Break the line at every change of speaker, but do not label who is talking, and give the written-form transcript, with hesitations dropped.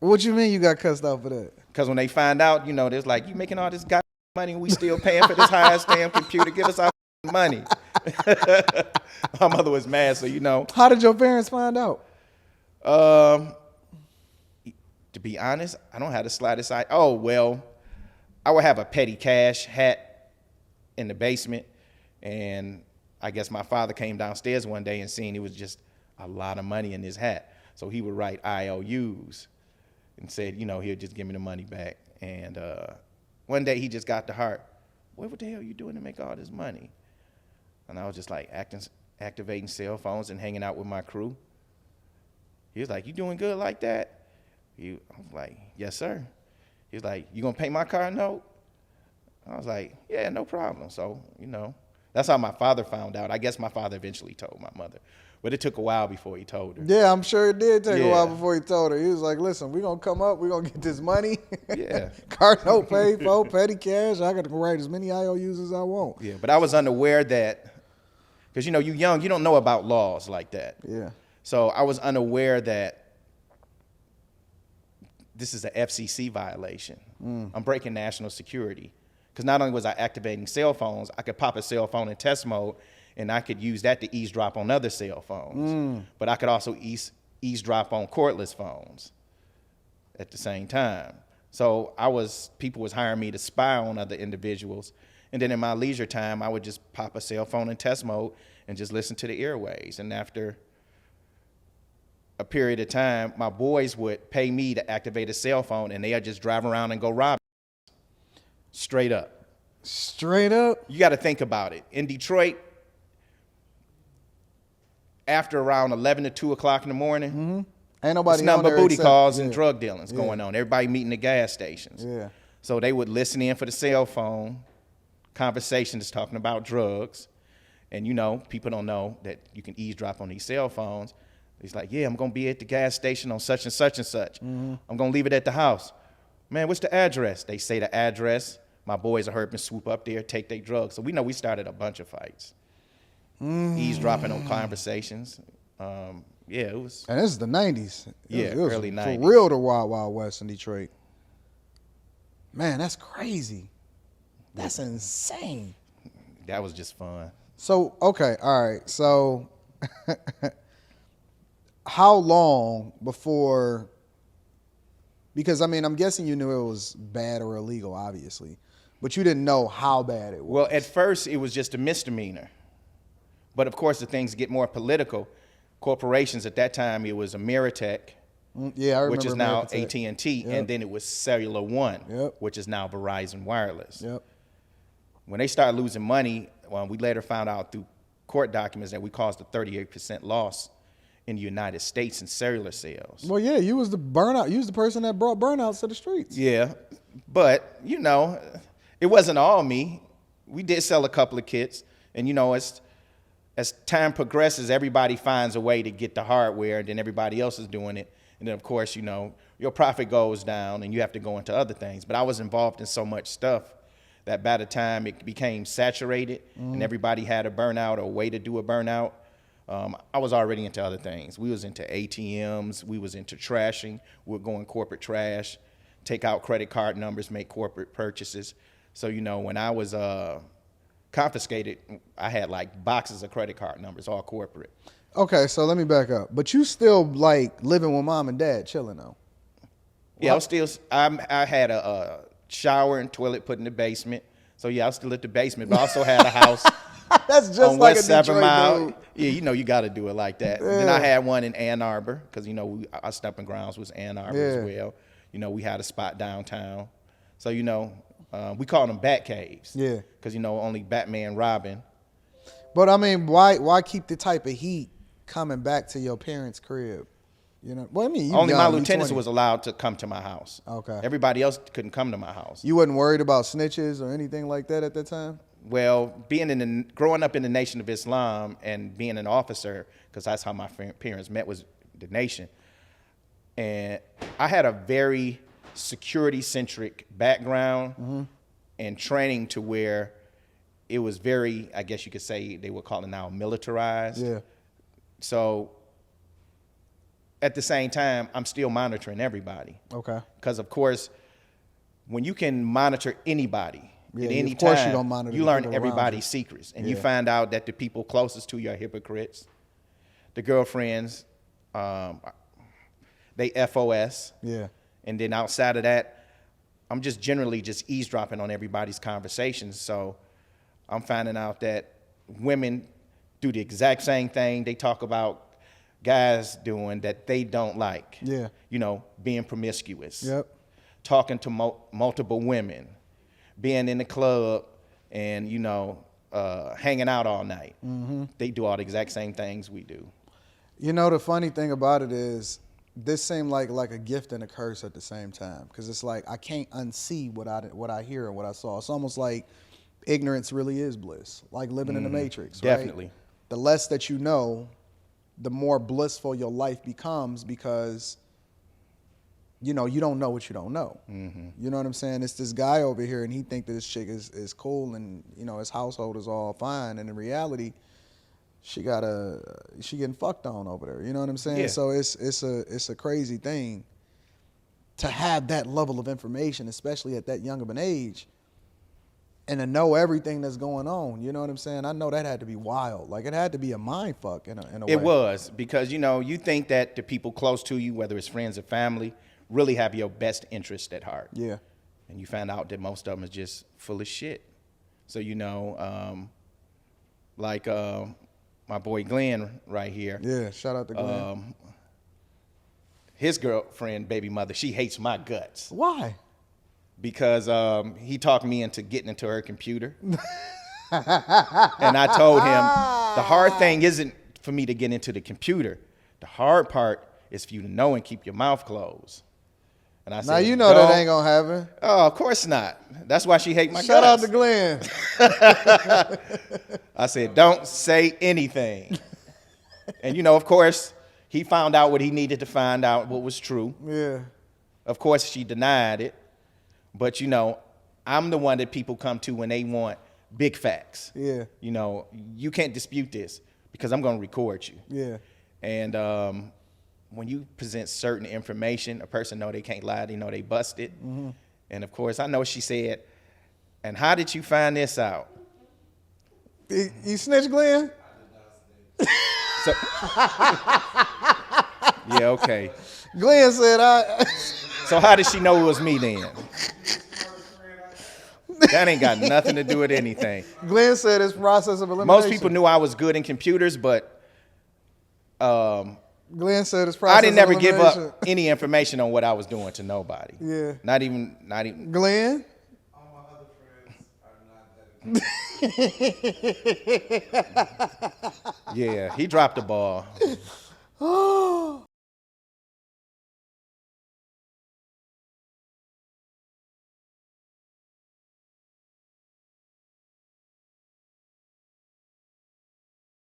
What you mean you got cussed out for that?
Because when they find out, there's like, you making all this goddamn money and we still paying for this high-ass damn computer. Give us our money. My mother was mad, so
How did your parents find out?
Um, to be honest, I don't have the slightest idea. Oh, well, I would have a petty cash hat in the basement, and I guess my father came downstairs one day and seen it was just a lot of money in his hat. So he would write IOUs and said, he'll just give me the money back. And one day he just got the heart, what the hell are you doing to make all this money? And I was just like activating cell phones and hanging out with my crew. He was like, you doing good like that? I was like, yes, sir. He was like, you gonna pay my car note? I was like, yeah, no problem. So, that's how my father found out. I guess my father eventually told my mother. But it took a while before he told her.
Yeah, I'm sure it did take a while before he told her. He was like, listen, we're going to come up. We're going to get this money.
Yeah.
Car note paid for, petty cash. I got to write as many IOUs as I want.
Yeah, but I was unaware that, because, you're young, you don't know about laws like that.
Yeah.
So I was unaware that this is an FCC violation. I'm breaking national security. Because not only was I activating cell phones, I could pop a cell phone in test mode, and I could use that to eavesdrop on other cell phones. But I could also eavesdrop on cordless phones at the same time. So people was hiring me to spy on other individuals. And then in my leisure time, I would just pop a cell phone in test mode and just listen to the airways. And after a period of time, my boys would pay me to activate a cell phone, and they'd just drive around and go rob. Straight up.
Straight up?
You got to think about it. In Detroit, after around 11 to 2 o'clock in the morning,
ain't nobody
it's nothing
on
but
there
booty
except,
calls and drug dealings going on. Everybody meeting at gas stations.
Yeah.
So they would listen in for the cell phone conversations talking about drugs. And, people don't know that you can eavesdrop on these cell phones. He's like, yeah, I'm going to be at the gas station on such and such and such. I'm going to leave it at the house. Man, what's the address? They say the address. My boys are hurting, swoop up there, take their drugs. So we know we started a bunch of fights. Eavesdropping on conversations. Yeah, it was.
And this is the 90s.
It was early 90s.
For real, the Wild Wild West in Detroit. Man, that's crazy. That's insane.
That was just fun.
So, okay, all right. So, how long before, because, I'm guessing you knew it was bad or illegal, obviously, but you didn't know how bad it was.
Well, at first, it was just a misdemeanor. But, of course, the things get more political. Corporations at that time, it was Ameritech,
yeah, I remember,
which is now
Ameritech.
AT&T, and then it was Cellular One, which is now Verizon Wireless.
Yep.
When they started losing money, we later found out through court documents that we caused a 38% loss in the United States in cellular sales.
Well, yeah, you was the burnout. You was the person that brought burnouts to the streets.
Yeah, but, it wasn't all me. We did sell a couple of kits, and, as time progresses, everybody finds a way to get the hardware, and then everybody else is doing it. And then, of course, your profit goes down, and you have to go into other things. But I was involved in so much stuff that by the time it became saturated and everybody had a burnout or a way to do a burnout, I was already into other things. We was into ATMs. We was into trashing. We were going corporate trash, take out credit card numbers, make corporate purchases. So, when I was confiscated, I had like boxes of credit card numbers, all corporate.
Okay, so let me back up. But you still like living with mom and dad, chilling though.
Yeah, I had a shower and toilet put in the basement. So yeah, I was still at the basement, but I also had a house.
That's just
on
like
West
a Detroit
7 Mile.
dude.
Yeah, you got to do it like that.
Yeah.
Then I had one in Ann Arbor because our stomping grounds was Ann Arbor as well. We had a spot downtown. So we called them Bat Caves.
Yeah.
Because only Batman, Robin.
But why keep the type of heat coming back to your parents' crib? Well, you
only
young,
my
you
lieutenants
20.
was allowed to come to my house.
Okay.
Everybody else couldn't come to my house.
You wasn't worried about snitches or anything like that at that time?
Well, growing up in the Nation of Islam and being an officer, because that's how my parents met, was the nation. And I had a very security-centric background and training to where it was very, I guess you could say, they would call it now militarized.
Yeah.
So at the same time, I'm still monitoring everybody.
Okay.
Because, of course, when you can monitor anybody at any
of course
time,
you're gonna monitor
you
the
learn
people around
everybody's
you.
secrets. And you find out that the people closest to you are hypocrites. The girlfriends, they FOS.
Yeah.
And then outside of that, I'm just generally just eavesdropping on everybody's conversations. So I'm finding out that women do the exact same thing they talk about guys doing that they don't like.
Yeah.
You know, being promiscuous.
Yep.
Talking to multiple women, being in the club and, you know, hanging out all night. Mm-hmm. They do all the exact same things we do.
You know, the funny thing about it is this seemed like a gift and a curse at the same time, because it's like I can't unsee what I hear and what I saw. It's almost like ignorance really is bliss, like living in the Matrix.
Definitely.
Right? The less that you know, the more blissful your life becomes, because you know you don't know what you don't know. Mm-hmm. You know what I'm saying? It's this guy over here, and he think that this chick is cool, and you know his household is all fine, and in reality, she getting fucked on over there. You know what I'm saying?
Yeah.
So it's a crazy thing to have that level of information, especially at that young of an age, and to know everything that's going on. You know what I'm saying? I know that had to be wild. Like, it had to be a mind fuck in a way.
It was, because, you know, you think that the people close to you, whether it's friends or family, really have your best interest at heart.
Yeah.
And you find out that most of them is just full of shit. So, you know, my boy Glenn right here.
Yeah, shout out to Glenn.
His girlfriend, baby mother, she hates my guts.
Why?
Because he talked me into getting into her computer. And I told him, the hard thing isn't for me to get into the computer. The hard part is for you to know and keep your mouth closed. And I said,
now you know that ain't gonna happen.
Oh, of course not. That's why she hates my
Shout out
guts.
to Glenn.
I said, don't say anything. And, you know, of course, he found out what he needed to find out, what was true.
Yeah.
Of course, she denied it. But, you know, I'm the one that people come to when they want big facts.
Yeah.
You know, you can't dispute this because I'm going to record you.
Yeah.
And when you present certain information, a person know they can't lie, they know they busted. Mm-hmm. And, of course, I know she said, and how did you find this out?
You snitch, Glenn?
So, yeah, okay.
Glenn said
So how did she know it was me then? That ain't got nothing to do with anything.
Glenn said it's process of elimination.
Most people knew I was good in computers, but
Glenn said it's process
I didn't
of
never give
elimination.
up any information on what I was doing to nobody.
Yeah.
Not even.
Glenn?
All my other friends are not that.
Yeah, he dropped the ball.